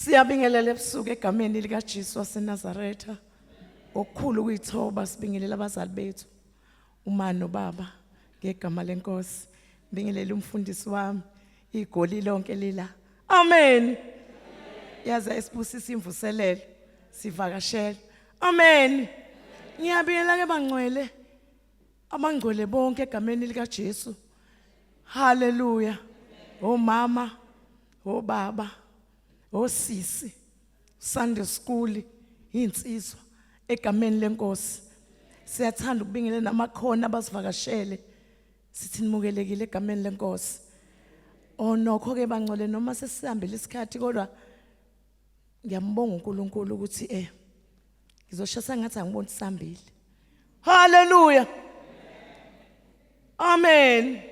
Siyabingelela ebusuku egameni likaJesu waseNazaretha. Okukhulu kuyithoba sibingelela abazali bethu. Uma nobaba ngegama lenkosi. Bingelela umfundisi wami igoli lonke lila. Amen. Yaza esibusisa imvuselelo sivakashela. Amen. Ngiyabingelela ke bangcwele. Abangcwele bonke egameni likaJesu. Hallelujah. Oh mama, oh baba, oh sisi, Sunday school, insizwa egameni lenkosi. Siyathanda ukubingelela namakhona abasivakashele. Sithi nimukelekile egameni lenkosi. Nokho ke bangcwele noma sesihambile isikhathi kodwa ngiyambonga uNkulunkulu ukuthi ngizoshasa ngathi angiboni sihambile. Hallelujah. Amen.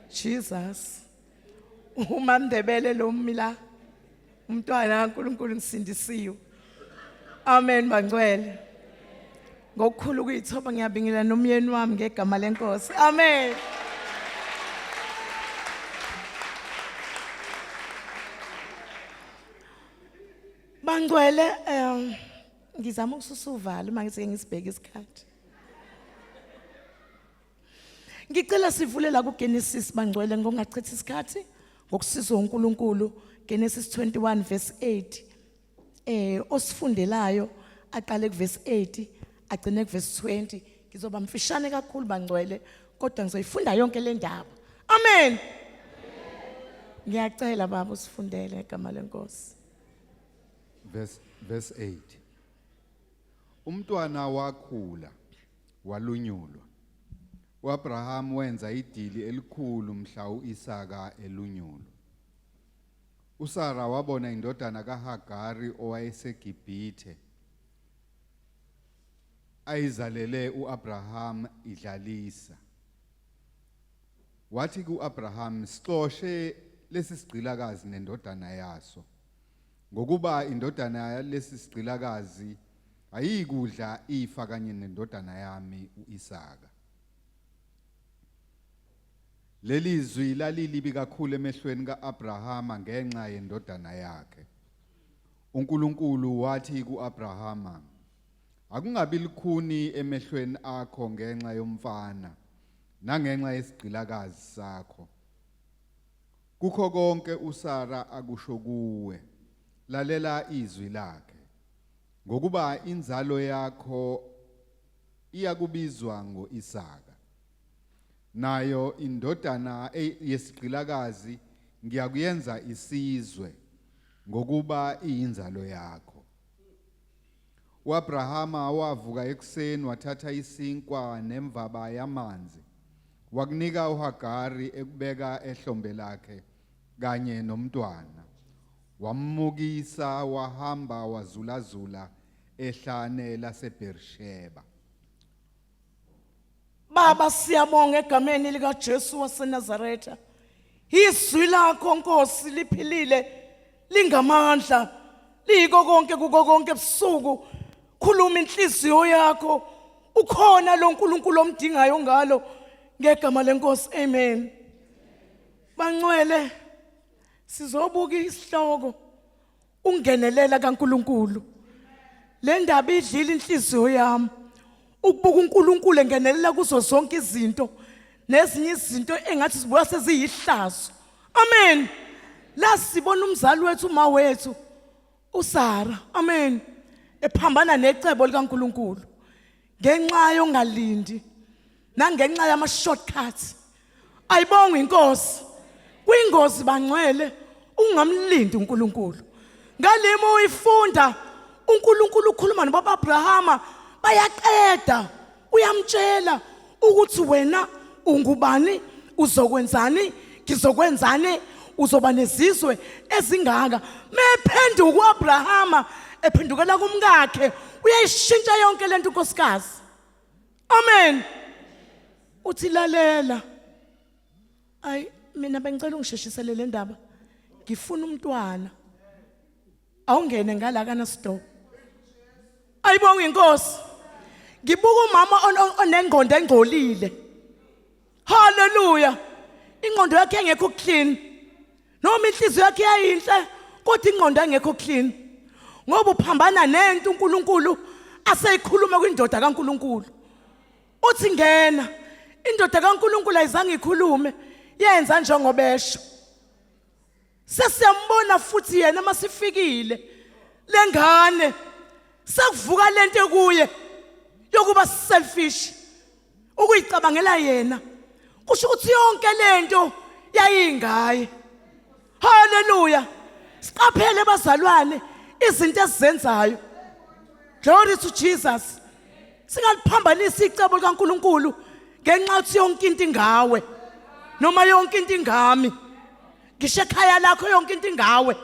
Jesus. Umandebele lo mila. Umntwana kaNkulunkulu ngisindisiwe. Amen bangcwele. Ngokukhulu kuyithoba ngiyabingelela nomyeni wami ngegama lenkosi. Amen. Bangcwele ngizama ukususuvalo manje ngisibheke isikhathi. Ngicela sivule la kuGenesis bangcwele ngokungachithi isikhathi ngokusizwa uNkulunkulu. Genesis 21 verse 8. Osifundelayo aqale kuverse 8 agcine kuverse 20. Ngizoba mfishane kakhulu bangcwele kodwa ngizoyifunda yonke le ndaba. Amen. Ngiyacela baba usifundele igama lenkosi. Verse 8. Umntwana wakhula walunyulwa. uAbraham wenza idili elikhulu mhla uIsaka elunyulwa. uSara wabona indodana kaHagari owayeseGibhithe ayizalele uAbraham idlalisa. Wathi kuAbraham, "Sixoshe lesi sigqilakazi nendodana yaso, ngokuba indodana yalesi sigqilakazi ayikudla ifa kanye nendodana yami uIsaka." Leli zwi lalilibi kakhulu emehlweni kaAbrahama ngenxa yendodana yakhe. uNkulunkulu wathi kuAbrahama, "Akungabi likhuni emehlweni akho ngenxa yomfana nangenxa yesigqilakazi sakho. Kukho konke uSara akusho kuwe, lalela izwi lakhe, ngokuba inzalo yakho iyakubizwa ngoIsaka. Nayo indodana yesigqilakazi ngiyakuyenza isizwe ngokuba iyinzalo yakho." uAbrahama wavuka ekuseni wathatha isinkwa nemvaba yamanzi wakunika uHagari ekubeka ehlombe lakhe kanye nomntwana. Wammukisa wahamba wazulazula ehlane laseBerisheba. Baba siyabonga egameni likaJesu waseNazaretha. Izwi lakho Nkosi liphilile, lingamandla, liko konke kuko konke ebusuku. Khuluma inhliziyo yakho, ukhona lo nkulunkulu omdingayo ngalo ngegama lenkosi. Amen. Bangcwele sizobuka isihloko ungenelela kaNkulunkulu. Le ndaba idlile inhliziyo yami. Ukubuka uNkulunkulu engenelela kuzo zonke izinto nezinye izinto engathi zibuya seziyihlazo. Amen. La sibona umzali wethu uma wethu uSara. Amen. Ephambana necebo likaNkulunkulu ngenxa yongalindi nangenxa yama shortcuts. Ayibonga inkosi. Kuyingozi bangcwele ungamlindi uNkulunkulu. Ngalimo uyifunda uNkulunkulu ukhuluma nobaba Abrahama bayaqeda uyamtshela ukuthi wena ungubani, uzokwenzani, ngizokwenzani, uzoba nezizwe ezingaka. Mephenduka uAbrahama ephendukela kumkakhe uyayishintsha yonke lento nkosikazi. Amen. Uthi lalela. Mina bengicela ungisheshisele le ndaba. Ngifuna umntwana. Awungene ngala kana stop. Ayibonga inkosi. Ngibuka umama onengqondo engcolile. Hallelujah. Ingqondo yakhe engekho clean. Noma inhliziyo yakhe yayinhle kodwa ingqondo engekho clean ngoba uphambana nento uNkulunkulu aseyikhuluma kwindoda kaNkulunkulu uthi ngena indoda kaNkulunkulu ayizange ikhulume yenza njengobesho sesiyambona futhi yena masifikile lengane sekuvuka lento kuye yokuba selfish ukuyicabangela yena kusho ukuthi yonke lento yayingaye haleluya siqaphele bazalwane izinto esizenzayo glory to Jesus singaliphambanisa icebo likaNkulunkulu ngenxa yokuthi yonke into ingawe noma yonke into ingami ngisho ekhaya lakho yonke into ingawe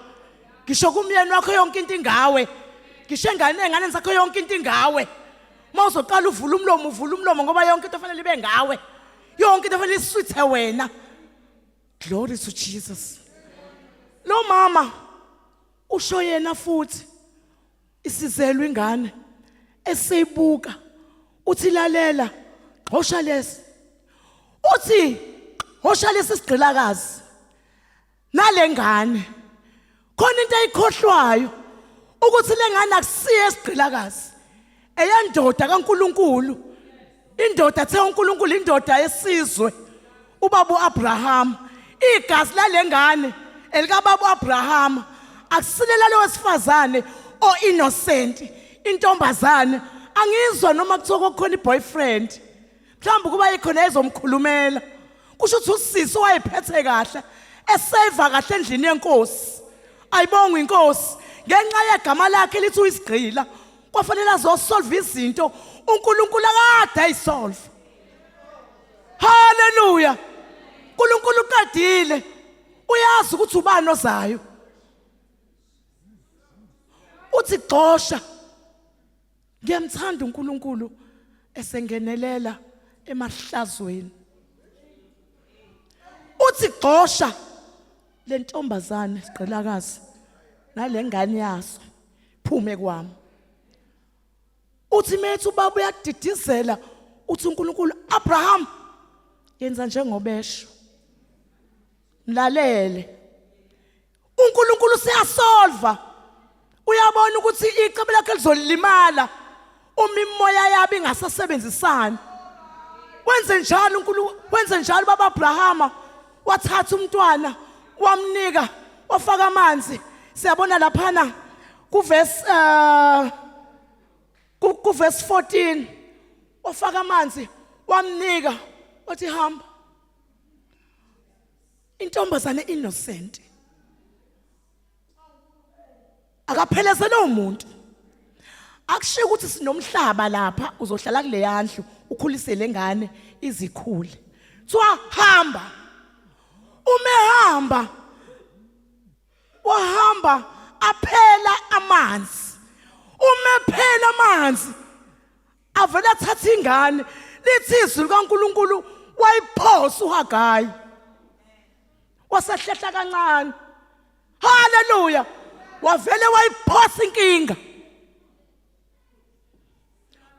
ngisho kumyeni wakho yonke into ingawe ngisho engane zakho yonke into ingawe mawuzoqala uvula umlomo ngoba yonke into efanele ibe ngawe yonke into efanele iswithe wena glory to Jesus lo mama usho yena futhi isizelwe ingane esibuka uthi lalela hosha lesi uthi hosha lesi sigqilakazi nalengane khona into ayikhohlwayo ukuthi lengane akusiye sigqilakazi eyandoda kaNkulunkulu indoda ethe uNkulunkulu indoda yesizwe ubaba uAbraham igazi lalengane elikababa uAbraham akusilela lo wesifazane o innocent intombazane angizwa noma kuthoko khona iboyfriend mhlawumbe kuba ikhona ezomkhulumela kusho ukuthi usisi wayephethe kahle eseva kahle endlini yenkosi ayibonga inkosi ngenxa yegama lakhe lithi uyisigqila kwafanele azosolve izinto uNkulunkulu akade ayisolve haleluya uNkulunkulu uqedile uyazi ukuthi ubani ozayo uthi xosha ngiyamthanda uNkulunkulu esengenelela emahlazweni uthi xosha lentombazane sigqilakazi nalengane yaso phume kwami uthi methu ubaba uyadidizela uthi uNkulunkulu Abraham yenza njengobesho mlalele uNkulunkulu siyasolva uyabona ukuthi icebo lakhe lizolimala uma imoya yabi ingasasebenzisana wenze njalo uNkulunkulu wenze njalo baba Abraham wathatha umntwana wamnika wafaka amanzi siyabona laphana kuverse 14 wafaka amanzi wamnika wathi hamba intombazane innocent akaphelezela umuntu akushiya ukuthi sinomhlaba lapha uzohlala kule yandlu ukhulise lengane izikhule kuthiwa hamba umehamba wahamba aphela amanzi umephela amanzi avela athatha ingane lithi izwi likaNkulunkulu wayiphosa uHagayi wasehlehla kancane haleluya wavele wayiphosa inkinga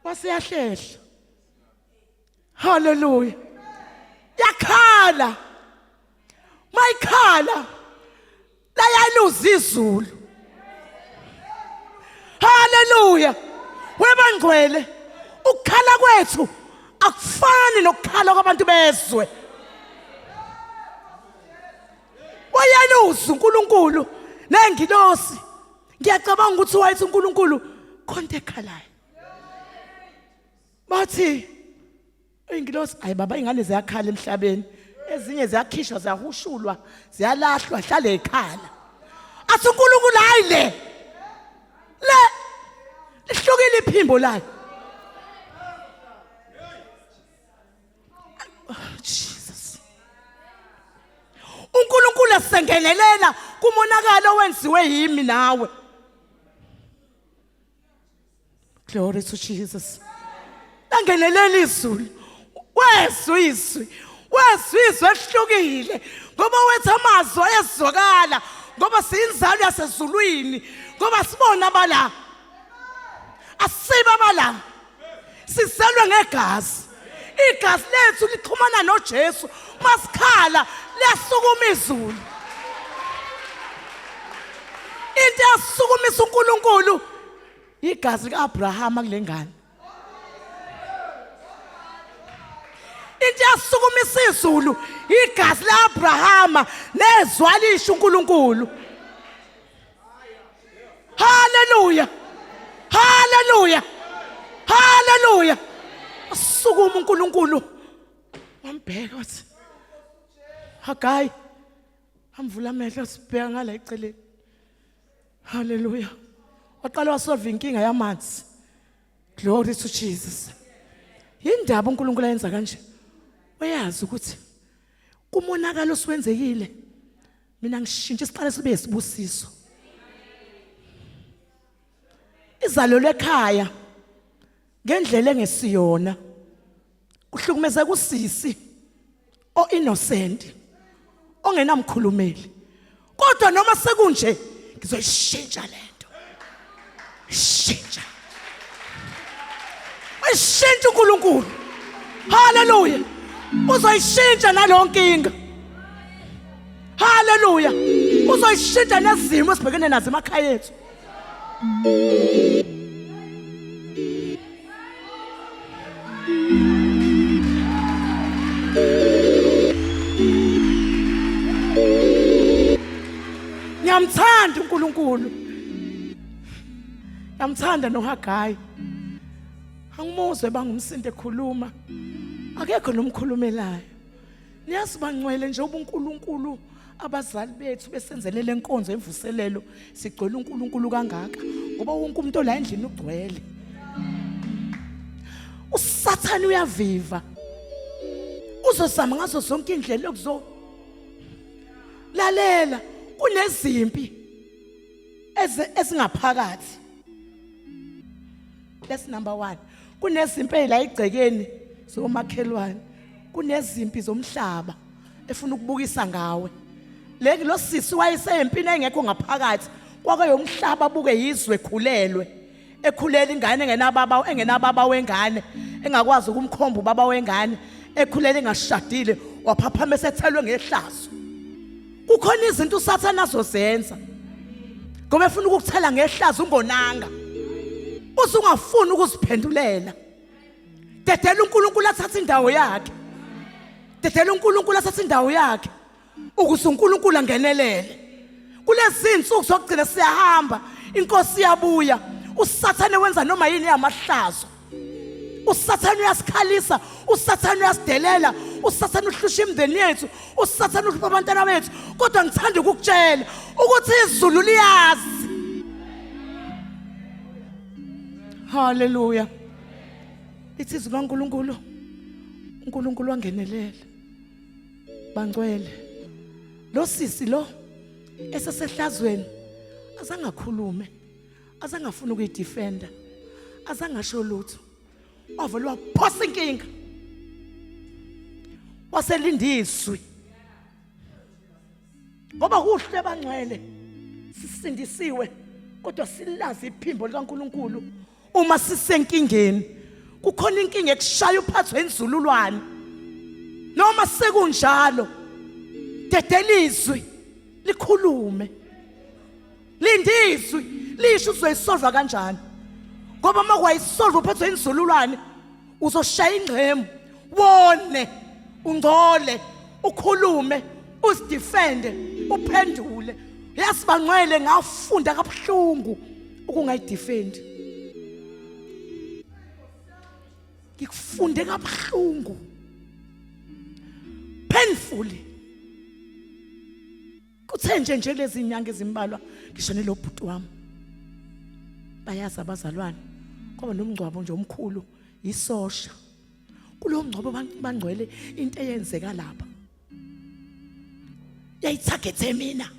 waseyahlehla haleluya yakhala mayikhala la yaluza izulu haleluya webangcwele ukukhala kwethu akufani nokukhala kwabantu bezwe wayaluza uNkulunkulu nengilosi ngiyacabanga ukuthi wayethi uNkulunkulu konke ekhalayo bathi ingilosi ayi baba ingane ziyakhala emhlabeni ezinye ziyakhishwa ziyahushulwa ziyalahlwa hlale ekhala athi uNkulunkulu hayi le lihlukile iphimbo layo Jesus uNkulunkulu asengenelela kumonakalo owenziwe yimi nawe glory to Jesus langenelela izulu wezwe izwi ehlukile ngoba wethu amazwi ezwakala ngoba siyinzalo yasezulwini ngoba sibona abala asiba abala sizelwe ngegazi igazi lethu lixhumana noJesu masikhala liyasukuma izulu into yasukumisa uNkulunkulu igazi likaAbrahama kulengane. Into yasukumisa izulu igazi likaAbrahama nezwalisha uNkulunkulu. Hallelujah. Hallelujah. Hallelujah. Asukuma uNkulunkulu. Wambheka wathi Hagai amvula amehlo sibheka ngala eceleni. Hallelujah. Waqala wasolve inkinga yamanzi. Glory to Jesus. Yindaba uNkulunkulu ayenza kanje. Uyazi ukuthi kumonakalo oswenzekile mina ngishintsha isiqale sibe isibusiso. Izalo lekhaya ngendlela engesiyona kuhlukumeza kusisi o innocent ongenamkhulumeli kodwa noma sekunje ngizoyishintsha lento. Shintsha. Ayishintsha uNkulunkulu. Hallelujah. Uzoyishintsha nalonkinga. Hallelujah. Uzoyishintsha nezimo esibhekene nazo emakhaya ethu. Ngiyamthanda uNkulunkulu. Ngiyamthanda noHagai. Angimuzwe bangumsinde ekhuluma. Akekho nomkhulumelayo. Niyasibangcwele nje uNkulunkulu abazali bethu besenzele lenkonzo emvuselelo sigcwele uNkulunkulu kangaka ngoba wonke umuntu la endlini ugcwele. Usathane uyaviva. Uzozama ngazo zonke indlela okuzo lalela kunezimpi ezingaphakathi. That's number 1. Kunezimpi ezila igcekeni zomakhelwane. Kunezimpi zomhlaba efuna ukubukisa ngawe. Leki lo sisi wayesempini engekho ngaphakathi kwake yomhlaba buke yizwe ekhulelwe. Ekhulela ingane engenababa wengane engakwazi ukumkhomba ubaba wengane ekhulela engashadile waphaphama esethelwe ngehlazo. Kukhona izinto usathana azozenza ngoba efuna ukukuthela ngehlazo ungonanga. Usungafuni ukuziphendulela. Dedela uNkulunkulu athatha indawo yakhe. Dedela uNkulunkulu athatha indawo yakhe ukuze uNkulunkulu angenelele. Kulezi insuku zokugcina siyahamba, inkosi iyabuya. Usathane wenza noma yini yamahlazo. Usathane uyasikhalisa, usathane uyasidelela, usathane uhlusha imndeni yethu, usathane uhlupha abantwana bethu. Kodwa ngithanda ukukutshela ukuthi izulu liyazi. Hallelujah. Lithi izwi kaNkulunkulu. uNkulunkulu wangenelela. Bangcwele. Lo sisi lo esesehlazweni azangakhulume, azangafuna ukuyidefenda, azangasho lutho. Wavele waphosa inkinga. Waselindiswi. Ngoba kuhle bangcwele. Sisindisiwe kodwa silazi iphimbo likaNkulunkulu. Uma sisenkingeni kukhona inkinga ekushaya uphathwe inzululwane. Noma sekunjalo dedela izwi likhulume. Lindizwi lisho uzoyisolva kanjani. Ngoba makwayisolva uphathwe inzululwane uzoshaya ingcemu, wone, ungcole, ukhulume, uzidefende, uphendule. Yasibangcwele ngafunda kabuhlungu ukungayidefendi. Ngikufunde kabuhlungu. Painfully. Kuthe nje lezi inyanga ezimbalwa ngishonele ubhuti wami. Bayazi abazalwane ngoba nomngcwabo nje omkhulu isosha. Kulo mngcwabo bangcwele into eyenzeka lapha. Yayithagethe mina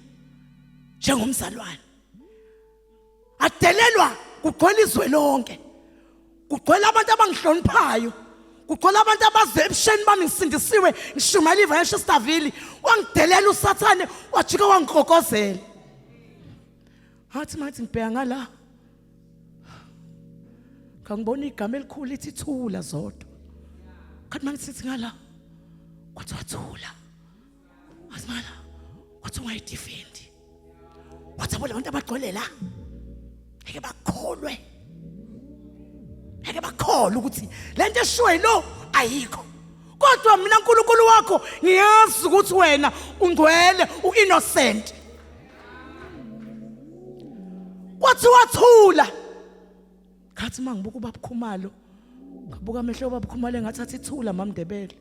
njengomzalwane. Adelelwa kugcwele izwe lonke. Kugcwele abantu abangihloniphayo. Kugcwele abantu abaze ebusheni bami ngisindisiwe ngishumela iVayesha Stavili. Wangidelela usathane wajika wangigokozela. Hathi ngibheka ngala. Ngangibona igama elikhulu lithi Thula Zodwa. Kanti mangisithi ngala kwathi wathula. Asimala kwathi ungayidefendi. wathi yabo labantu abagcwele la ngeke bakholwe, ngeke bakholwe ukuthi lento eshiwe lo ayikho. Kodwa mina uNkulunkulu wakho ngiyazi ukuthi wena ungcwele, uinnocent. Wathi wathula. Khathi mangibuka ubaba Khumalo, ngabuka amehlo ubaba Khumalo engathatha ithula maMndebele.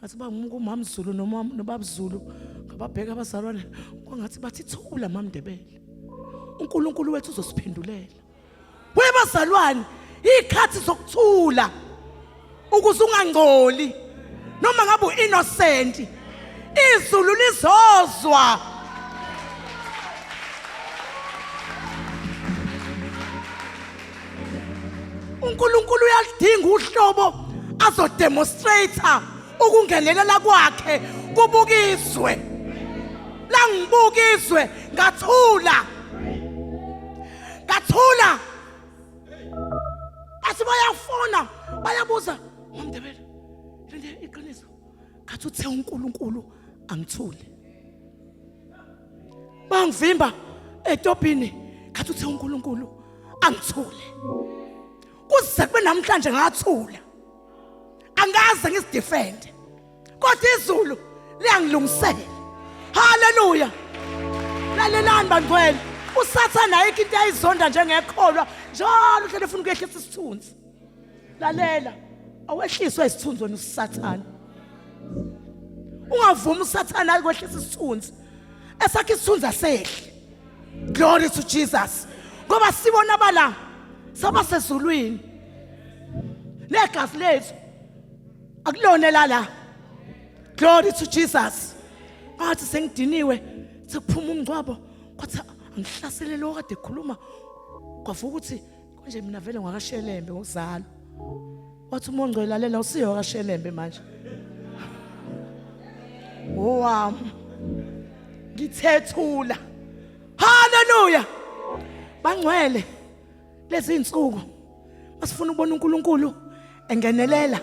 Athi bangimuka uMamZulu nobaba Zulu, ngababheka abazalwane, kwangathi bathi thula maMndebele. uNkulunkulu wethu uzosiphendulela. Webazalwane, ikhathi sokuthula. Ukuze ungangcoli noma ngabe uinnocent, izulu lizozwa. uNkulunkulu uyalidinga uhlobo azodemonstrator ukungenelela kwakhe kubukizwe. La ngibukizwe ngathula. Ngathula. Bathi bayafona, bayabuza, uMndebele, lende iqiniso. Ngathi uthe uNkulunkulu angithule. Bangivimba etopini, ngathi uthe uNkulunkulu angithule. Kuze kube namhlanje ngathula. Angaze ngisidefend. Kodwa izulu liyangilungisela. Hallelujah. Lalelani bangcwele. uSathane ayikho into ayizonda njengekholwa, njalo uhlele ufuna ukwehlisa isithunzi. Lalela, awehliswe isithunzi wena uSathane. Ungavuma uSathane ayikwehlisa isithunzi. Esakhe isithunzi asehle. Glory to Jesus. Ngoba sibona bala saba sezulwini. Negazi lethu akulone la. Glory to Jesus. Athi sengidiniwe sekuphuma umngcwabo, kwathi angihlasele lo kade ekhuluma, kwavuka ukuthi konje mina vele ngakashelembe ngozalo. Wathi uMongcwele lalela usiyo kaShelembe manje. Wami ngithethula. Hallelujah. Bangcwele lezi insuku masifuna ukubona uNkulunkulu engenelela.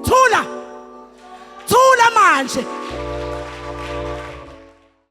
Thula. Thula manje.